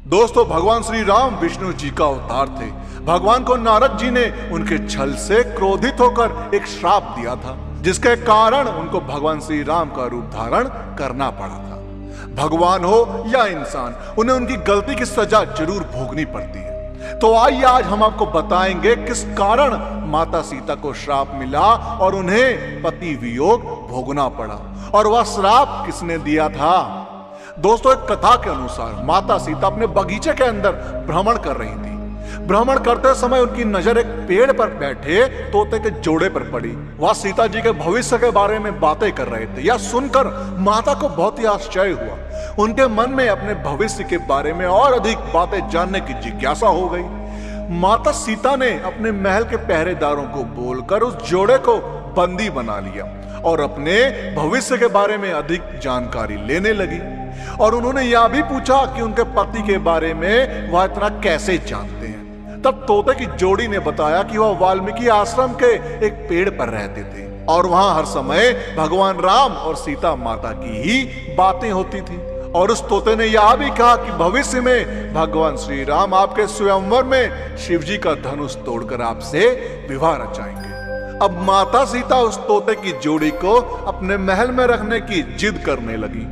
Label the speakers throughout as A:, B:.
A: दोस्तों, भगवान श्री राम विष्णु जी का अवतार थे। भगवान को नारद जी ने उनके छल से क्रोधित होकर एक श्राप दिया था, जिसके कारण उनको भगवान श्री राम का रूप धारण करना पड़ा था। भगवान हो या इंसान, उन्हें उनकी गलती की सजा जरूर भोगनी पड़ती है। तो आइए आज हम आपको बताएंगे किस कारण माता सीता को श्राप मिला और उन्हें पति वियोग भोगना पड़ा, और वह श्राप किसने दिया था। दोस्तों, एक कथा के अनुसार माता सीता अपने बगीचे के अंदर भ्रमण कर रही थी। भ्रमण करते समय उनकी नजर एक पेड़ पर बैठे तोते के जोड़े पर पड़ी। वह सीता जी के भविष्य के बारे में बातें कर रहे थे। यह सुनकर माता को बहुत ही आश्चर्य हुआ। उनके मन में अपने भविष्य के बारे में और अधिक बातें जानने की जिज्ञासा हो गई। माता सीता ने अपने महल के पहरेदारों को बोलकर उस जोड़े को बंदी बना लिया और अपने भविष्य के बारे में अधिक जानकारी लेने लगी। और उन्होंने यह भी पूछा कि उनके पति के बारे में वह इतना कैसे जानते हैं। तब तोते की जोड़ी ने बताया कि वह वाल्मीकि आश्रम के एक पेड़ पर रहते थे और वहां हर समय भगवान राम और सीता माता की ही बातें होती थी। और उस तोते ने यह भी कहा कि भविष्य में भगवान श्री राम आपके स्वयंवर में शिव जी का धनुष तोड़कर आपसे विवाह रचाएंगे। अब माता सीता उस तोते की जोड़ी को अपने महल में रखने की जिद करने लगी।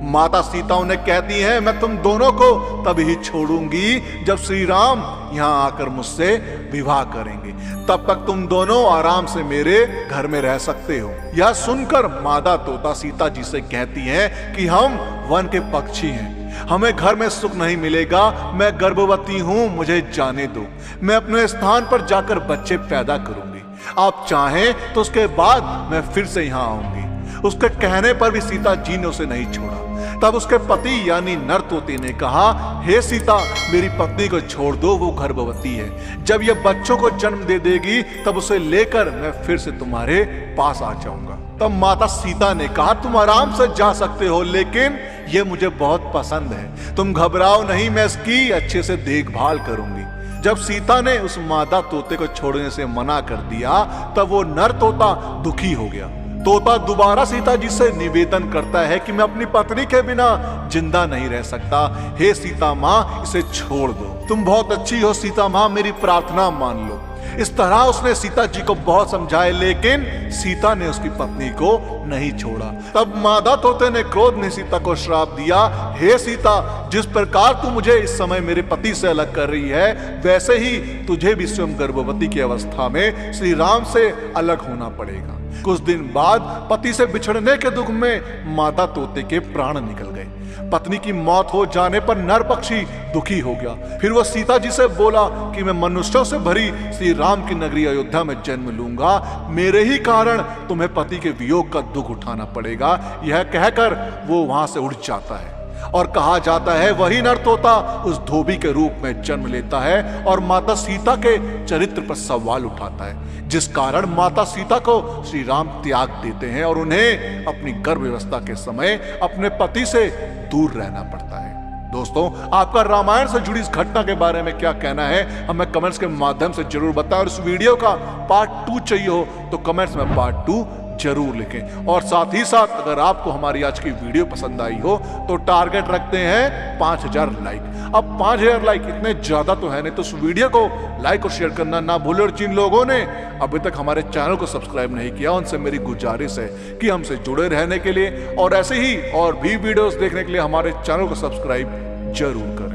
A: माता सीता उन्हें कहती है, मैं तुम दोनों को तभी ही छोड़ूंगी जब श्री राम यहाँ आकर मुझसे विवाह करेंगे। तब तक तुम दोनों आराम से मेरे घर में रह सकते हो। यह सुनकर मादा तोता सीता जी से कहती है कि हम वन के पक्षी हैं, हमें घर में सुख नहीं मिलेगा। मैं गर्भवती हूँ, मुझे जाने दो। मैं अपने स्थान पर जाकर बच्चे पैदा करूंगी। आप चाहें तो उसके बाद मैं फिर से यहाँ आऊंगी। उसके कहने पर भी सीता जी ने उसे नहीं छोड़ा। तब उसके पति यानी नर तोते ने कहा, हे सीता, मेरी पत्नी को छोड़ दो, वो गर्भवती है। जब ये बच्चों को जन्म दे देगी तब उसे लेकर मैं फिर से तुम्हारे पास आ जाऊंगा। तब माता सीता ने कहा, तुम आराम से जा सकते हो, लेकिन ये मुझे बहुत पसंद है। तुम घबराओ नहीं, मैं इसकी अच्छे से देखभाल करूंगी। जब सीता ने उस मादा तोते को छोड़ने से मना कर दिया तब वो नर तोता दुखी हो गया। तोता दोबारा सीता जी से निवेदन करता है कि मैं अपनी पत्नी के बिना जिंदा नहीं रह सकता। हे सीता माँ, इसे छोड़ दो। तुम बहुत अच्छी हो सीता माँ, मेरी प्रार्थना मान लो। इस तरह उसने सीता जी को बहुत समझाया, लेकिन सीता ने उसकी पत्नी को नहीं छोड़ा। तब मादा तोते ने क्रोध में सीता को श्राप दिया, हे सीता, जिस प्रकार तू मुझे इस समय मेरे पति से अलग कर रही है, वैसे ही तुझे भी स्वयं गर्भवती की अवस्था में श्री राम से अलग होना पड़ेगा। कुछ दिन बाद पति से बिछड़ने के दुख में मादा तोते के प्राण निकल गए। पत्नी की मौत हो जाने पर नर पक्षी दुखी हो गया। फिर वह सीता जी से बोला कि मैं मनुष्यों से भरी श्री राम की नगरी अयोध्या में जन्म लूंगा। मेरे ही कारण तुम्हें पति के वियोग का दुख उठाना पड़ेगा। यह कहकर वो वहां से उड़ जाता है। और कहा जाता है वही नर तोता उस धोबी के रूप में जन्म लेता है और माता सीता के चरित्र पर सवाल उठाता है, जिस कारण माता सीता को श्री राम त्याग देते हैं और उन्हें अपनी गर्भ अवस्था के समय अपने पति से दूर रहना पड़ता है। दोस्तों, आपका रामायण से जुड़ी इस घटना के बारे में क्या कहना है, हमें कमेंट्स के माध्यम से जरूर बताएं। और इस वीडियो का पार्ट 2 चाहिए हो तो कमेंट्स में पार्ट 2 जरूर लिखें। और साथ ही साथ अगर आपको हमारी आज की वीडियो पसंद आई हो तो टारगेट रखते हैं 5000 लाइक। अब 5000 लाइक इतने ज्यादा तो है नहीं, तो उस वीडियो को लाइक और शेयर करना ना भूलें। और जिन लोगों ने अभी तक हमारे चैनल को सब्सक्राइब नहीं किया, उनसे मेरी गुजारिश है कि हमसे जुड़े रहने के लिए और ऐसे ही और भी वीडियोस देखने के लिए हमारे चैनल को सब्सक्राइब जरूर करें।